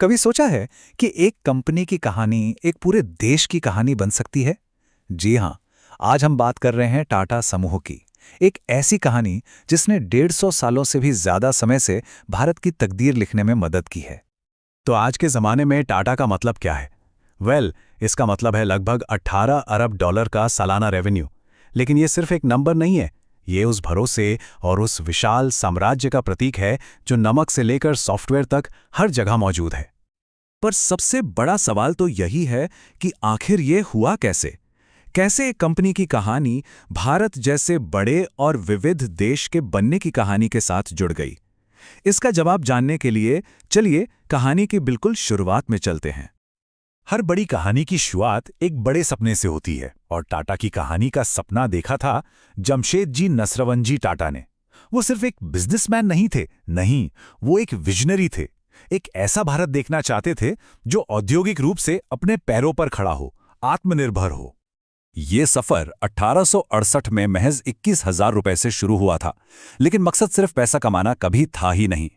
कभी सोचा है कि एक कंपनी की कहानी एक पूरे देश की कहानी बन सकती है? जी हाँ, आज हम बात कर रहे हैं टाटा समूह की। एक ऐसी कहानी जिसने 150 सालों से भी ज्यादा समय से भारत की तकदीर लिखने में मदद की है। तो आज के ज़माने में टाटा का मतलब क्या है? इसका मतलब है लगभग 18 अरब डॉलर का सालाना रेवेन्यू। लेकिन ये सिर्फ एक नंबर नहीं है, ये उस भरोसे और उस विशाल साम्राज्य का प्रतीक है जो नमक से लेकर सॉफ्टवेयर तक हर जगह मौजूद है। पर सबसे बड़ा सवाल तो यही है कि आखिर ये हुआ कैसे? कैसे एक कंपनी की कहानी भारत जैसे बड़े और विविध देश के बनने की कहानी के साथ जुड़ गई? इसका जवाब जानने के लिए चलिए कहानी की बिल्कुल शुरुआत में चलते हैं। हर बड़ी कहानी की शुरुआत एक बड़े सपने से होती है और टाटा की कहानी का सपना देखा था जमशेदजी नसरवंजी टाटा ने। वो सिर्फ एक बिजनेसमैन नहीं थे, नहीं, वो एक विजनरी थे। एक ऐसा भारत देखना चाहते थे जो औद्योगिक रूप से अपने पैरों पर खड़ा हो, आत्मनिर्भर हो। ये सफर 1868 में महज 21,000 रुपए से शुरू हुआ था, लेकिन मकसद सिर्फ पैसा कमाना कभी था ही नहीं।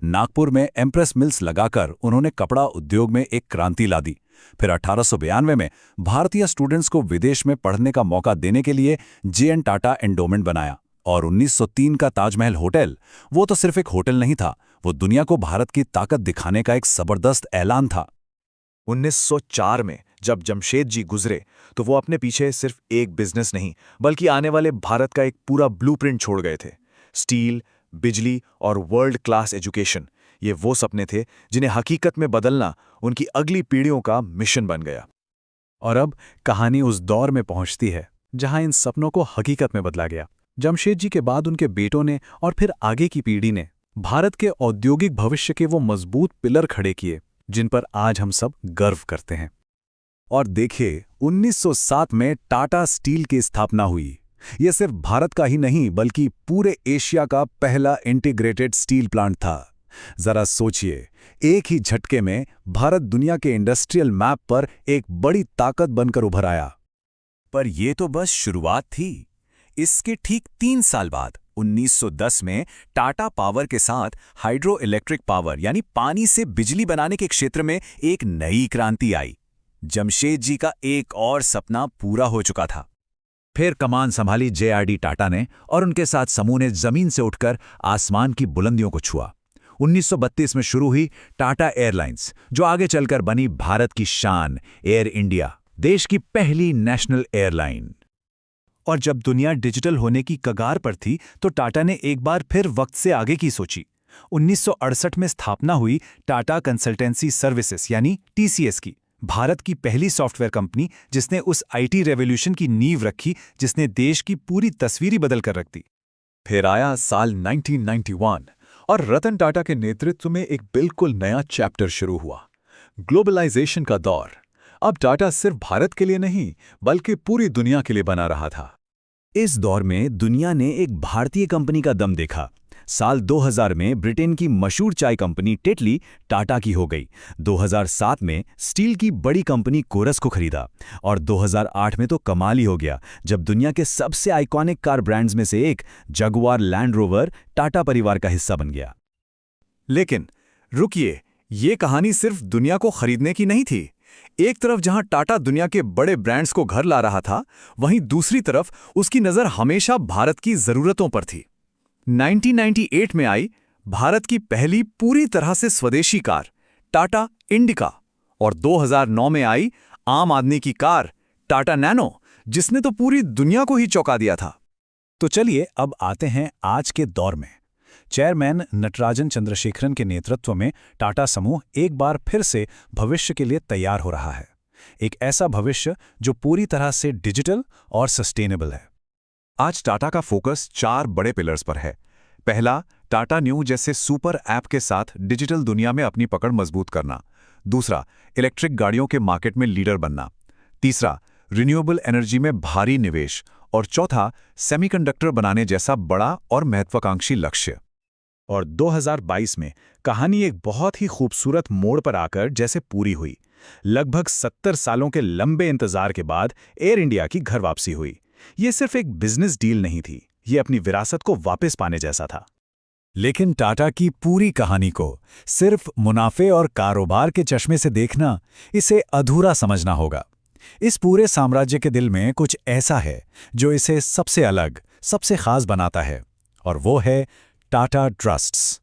नागपुर में एम्प्रेस मिल्स लगाकर उन्होंने कपड़ा उद्योग में एक क्रांति ला दी। फिर 1892 में भारतीय स्टूडेंट्स को विदेश में पढ़ने का मौका देने के लिए जे.एन. टाटा एंडोमेंट बनाया। और 1903 का ताजमहल होटल, वो तो सिर्फ एक होटल नहीं था, वो दुनिया को भारत की ताकत दिखाने का एक जबरदस्त ऐलान था। 1904 में जब जमशेद जी गुजरे तो वो अपने पीछे सिर्फ एक बिजनेस नहीं बल्कि आने वाले भारत का एक पूरा ब्लूप्रिंट छोड़ गए थे। स्टील, बिजली और वर्ल्ड क्लास एजुकेशन, ये वो सपने थे जिन्हें हकीकत में बदलना उनकी अगली पीढ़ियों का मिशन बन गया। और अब कहानी उस दौर में पहुंचती है जहां इन सपनों को हकीकत में बदला गया। जमशेद जी के बाद उनके बेटों ने और फिर आगे की पीढ़ी ने भारत के औद्योगिक भविष्य के वो मजबूत पिलर खड़े किए जिन पर आज हम सब गर्व करते हैं। और देखिए, 1907 में टाटा स्टील की स्थापना हुई। यह सिर्फ भारत का ही नहीं बल्कि पूरे एशिया का पहला इंटीग्रेटेड स्टील प्लांट था। जरा सोचिए, एक ही झटके में भारत दुनिया के इंडस्ट्रियल मैप पर एक बड़ी ताकत बनकर उभर आया। पर यह तो बस शुरुआत थी। इसके ठीक 3 साल बाद 1910 में टाटा पावर के साथ हाइड्रो इलेक्ट्रिक पावर यानी पानी से बिजली बनाने के क्षेत्र में एक नई क्रांति आई। जमशेद जी का एक और सपना पूरा हो चुका था। फिर कमान संभाली जे.आर.डी. टाटा ने और उनके साथ समूह ने जमीन से उठकर आसमान की बुलंदियों को छुआ। 1932 में शुरू हुई टाटा एयरलाइंस, जो आगे चलकर बनी भारत की शान एयर इंडिया, देश की पहली नेशनल एयरलाइन। और जब दुनिया डिजिटल होने की कगार पर थी तो टाटा ने एक बार फिर वक्त से आगे की सोची। 1968 में स्थापना हुई टाटा कंसल्टेंसी सर्विसेज यानी टीसीएस की, भारत की पहली सॉफ्टवेयर कंपनी जिसने उस आईटी रेवोल्यूशन की नींव रखी जिसने देश की पूरी तस्वीर ही बदल कर रख दी। फिर आया साल 1991 और रतन टाटा के नेतृत्व में एक बिल्कुल नया चैप्टर शुरू हुआ, ग्लोबलाइजेशन का दौर। अब टाटा सिर्फ भारत के लिए नहीं बल्कि पूरी दुनिया के लिए बना रहा था। इस दौर में दुनिया ने एक भारतीय कंपनी का दम देखा। साल 2000 में ब्रिटेन की मशहूर चाय कंपनी टेटली टाटा की हो गई। 2007 में स्टील की बड़ी कंपनी कोरस को खरीदा और 2008 में तो कमाल ही हो गया जब दुनिया के सबसे आइकॉनिक कार ब्रांड्स में से एक जगुआर लैंड रोवर टाटा परिवार का हिस्सा बन गया। लेकिन रुकिए, ये कहानी सिर्फ दुनिया को खरीदने की नहीं थी। एक तरफ जहां टाटा दुनिया के बड़े ब्रांड्स को घर ला रहा था, वहीं दूसरी तरफ उसकी नजर हमेशा भारत की जरूरतों पर थी। 1998 में आई भारत की पहली पूरी तरह से स्वदेशी कार टाटा इंडिका और 2009 में आई आम आदमी की कार टाटा नैनो, जिसने तो पूरी दुनिया को ही चौंका दिया था। तो चलिए अब आते हैं आज के दौर में। चेयरमैन नटराजन चंद्रशेखरन के नेतृत्व में टाटा समूह एक बार फिर से भविष्य के लिए तैयार हो रहा है। एक ऐसा भविष्य जो पूरी तरह से डिजिटल और सस्टेनेबल है। आज टाटा का फोकस 4 बड़े पिलर्स पर है। पहला, टाटा न्यू जैसे सुपर ऐप के साथ डिजिटल दुनिया में अपनी पकड़ मजबूत करना। दूसरा, इलेक्ट्रिक गाड़ियों के मार्केट में लीडर बनना। तीसरा, रिन्यूएबल एनर्जी में भारी निवेश। और चौथा, सेमीकंडक्टर बनाने जैसा बड़ा और महत्वाकांक्षी लक्ष्य। और 2022 में कहानी एक बहुत ही खूबसूरत मोड़ पर आकर जैसे पूरी हुई। लगभग 70 सालों के लंबे इंतजार के बाद एयर इंडिया की घर वापसी हुई। ये सिर्फ एक बिजनेस डील नहीं थी, ये अपनी विरासत को वापस पाने जैसा था। लेकिन टाटा की पूरी कहानी को सिर्फ मुनाफे और कारोबार के चश्मे से देखना, इसे अधूरा समझना होगा। इस पूरे साम्राज्य के दिल में कुछ ऐसा है जो इसे सबसे अलग, सबसे खास बनाता है, और वो है टाटा ट्रस्ट्स।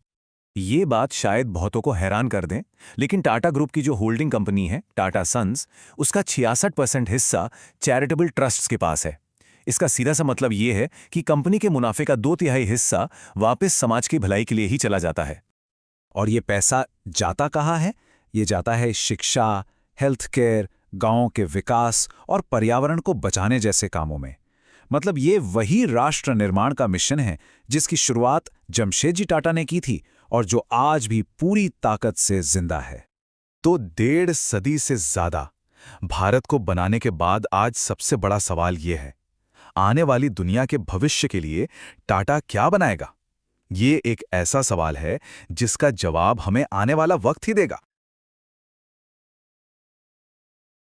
ये बात शायद बहुतों को हैरान कर दें, लेकिन टाटा ग्रुप की जो होल्डिंग कंपनी है टाटा सन्स, उसका 66% हिस्सा चैरिटेबल ट्रस्ट्स के पास है। इसका सीधा सा मतलब ये है कि कंपनी के मुनाफे का 2/3 हिस्सा वापस समाज की भलाई के लिए ही चला जाता है। और ये पैसा जाता कहाँ है? ये जाता है शिक्षा, हेल्थ केयर, गांवों के विकास और पर्यावरण को बचाने जैसे कामों में। मतलब ये वही राष्ट्र निर्माण का मिशन है जिसकी शुरुआत जमशेदजी टाटा ने की थी और जो आज भी पूरी ताकत से जिंदा है। तो 1.5 सदी से ज्यादा भारत को बनाने के बाद आज सबसे बड़ा सवाल ये है, आने वाली दुनिया के भविष्य के लिए टाटा क्या बनाएगा? ये एक ऐसा सवाल है जिसका जवाब हमें आने वाला वक्त ही देगा।